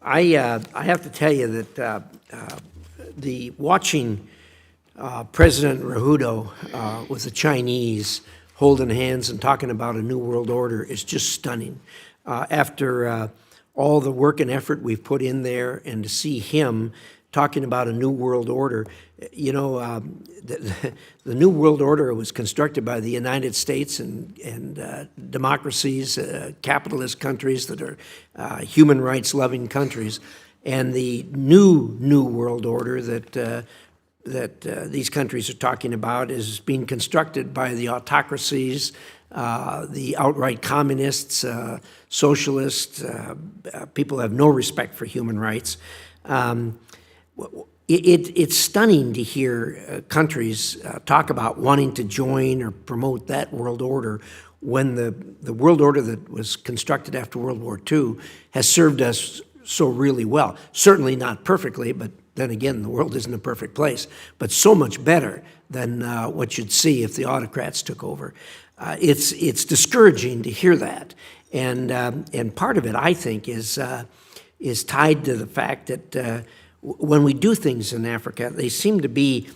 I have to tell you that the watching President Ruhudo with the Chinese holding hands and talking about a new world order is just stunning. After all the work and effort we've put in there, and to see him talking about a new world order, you know, the new world order was constructed by the United States and democracies, capitalist countries that are human rights loving countries, and the new world order that these countries are talking about is being constructed by the autocracies, the outright communists, socialists, people who have no respect for human rights. It's stunning to hear countries talk about wanting to join or promote that world order when the world order that was constructed after World War II has served us so really well. Certainly not perfectly, but then again, the world isn't a perfect place, but so much better than what you'd see if the autocrats took over. It's discouraging to hear that, and part of it, I think, is tied to the fact that when we do things in Africa, they seem to be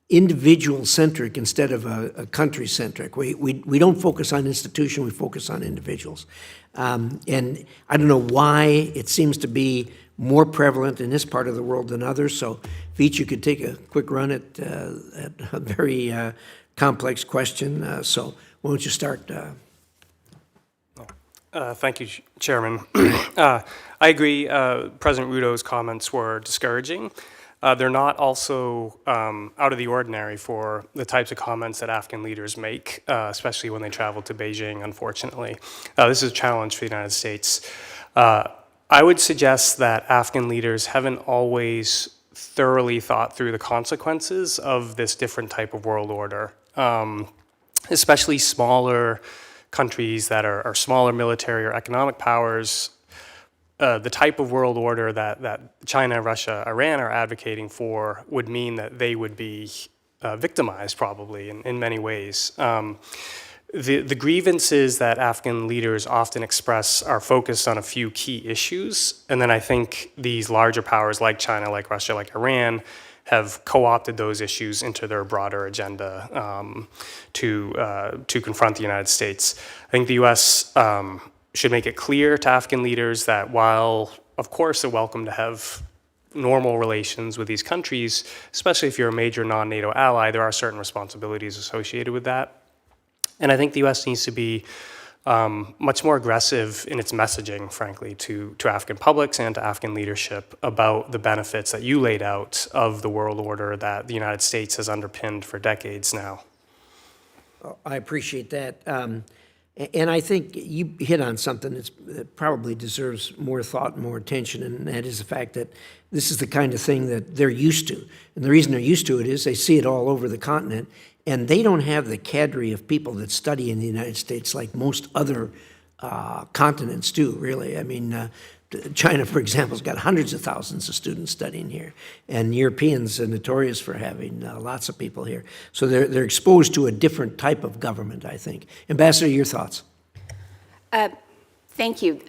individual-centric instead of a country-centric. We don't focus on institution, we focus on individuals. And I don't know why it seems to be more prevalent in this part of the world than others. So if each you could take a quick run at a very complex question. So why don't you start? Thank you, Chairman. I agree. President Rudo's comments were discouraging. They're not also out of the ordinary for the types of comments that Afghan leaders make, especially when they travel to Beijing, unfortunately. This is a challenge for the United States. I would suggest that Afghan leaders haven't always thoroughly thought through the consequences of this different type of world order, especially smaller countries that are smaller military or economic powers. The type of world order that China, Russia, Iran are advocating for would mean that they would be victimized probably in many ways. The grievances that Afghan leaders often express are focused on a few key issues, and then I think these larger powers like China, like Russia, like Iran, have co-opted those issues into their broader agenda to confront the United States. I think the U.S. Should make it clear to Afghan leaders that while, of course, they're welcome to have normal relations with these countries, especially if you're a major non-NATO ally, there are certain responsibilities associated with that. And I think the U.S. needs to be much more aggressive in its messaging, frankly, to Afghan publics and to Afghan leadership about the benefits that you laid out of the world order that the United States has underpinned for decades now. I appreciate that. And I think you hit on something that probably deserves more thought and more attention, and that is the fact that this is the kind of thing that they're used to. And the reason they're used to it is they see it all over the continent, and they don't have the cadre of people that study in the United States like most other continents do, really. I mean, China, for example, has got hundreds of thousands of students studying here, and Europeans are notorious for having lots of people here. So they're exposed to a different type of government, I think. Ambassador, your thoughts? Thank you.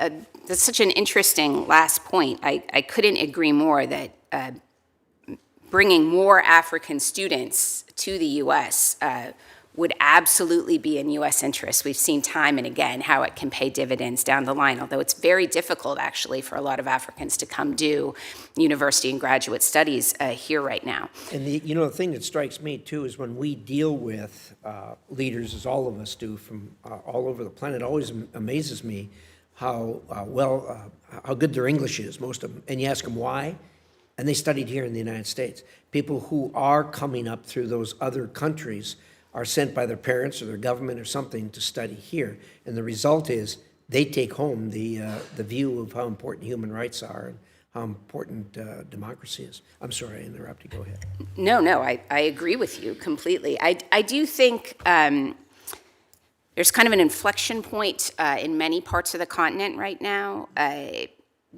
That's such an interesting last point. I couldn't agree more that bringing more African students to the U.S. Would absolutely be in U.S. interest. We've seen time and again how it can pay dividends down the line, although it's very difficult, actually, for a lot of Africans to come do university and graduate studies here right now. And the thing that strikes me, too, is when we deal with leaders, as all of us do, from all over the planet, it always amazes me how how good their English is, most of them. And you ask them why, and they studied here in the United States. People who are coming up through those other countries are sent by their parents or their government or something to study here. And the result is they take home the view of how important human rights are and how important democracy is. I'm sorry, I interrupted. Go ahead. No, I agree with you completely. I do think there's kind of an inflection point in many parts of the continent right now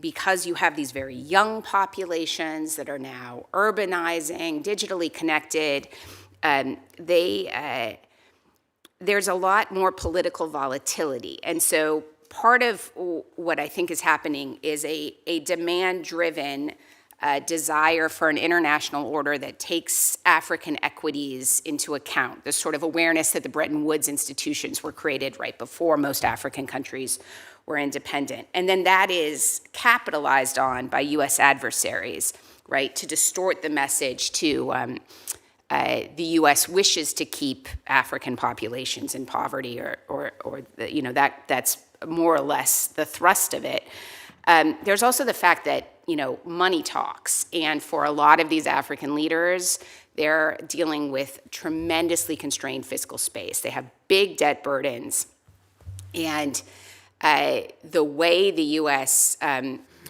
because you have these very young populations that are now urbanizing, digitally connected. There's a lot more political volatility. And so part of what I think is happening is a demand-driven desire for an international order that takes African equities into account, the sort of awareness that the Bretton Woods institutions were created right before most African countries were independent. And then that is capitalized on by U.S. adversaries, right, to distort the message to the U.S. wishes to keep African populations in poverty, or you know, that's more or less the thrust of it. There's also the fact that, you know, money talks, and for a lot of these African leaders, they're dealing with tremendously constrained fiscal space. They have big debt burdens, and the way the U.S.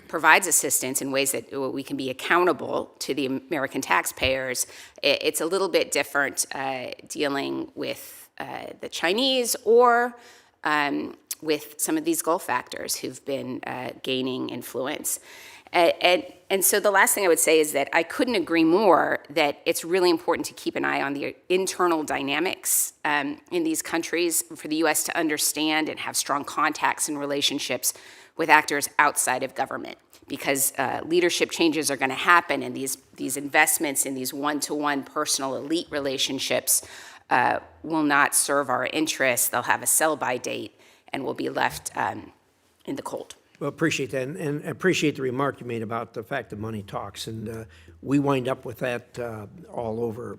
Provides assistance in ways that we can be accountable to the American taxpayers, it's a little bit different dealing with the Chinese or with some of these Gulf actors who've been gaining influence. And so the last thing I would say is that I couldn't agree more that it's really important to keep an eye on the internal dynamics in these countries for the U.S. to understand and have strong contacts and relationships with actors outside of government, because leadership changes are going to happen, and these investments in these one-to-one personal elite relationships will not serve our interests. They'll have a sell-by date, and we'll be left in the cold. Well, appreciate that, and appreciate the remark you made about the fact that money talks, and we wind up with that all over.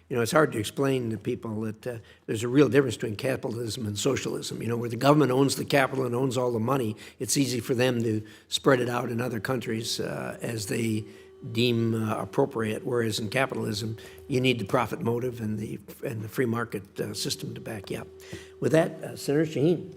You know, it's hard to explain to people that there's a real difference between capitalism and socialism. You know, where the government owns the capital and owns all the money, it's easy for them to spread it out in other countries as they deem appropriate, whereas in capitalism, you need the profit motive and the free market system to back you up. With that, Senator Shaheen.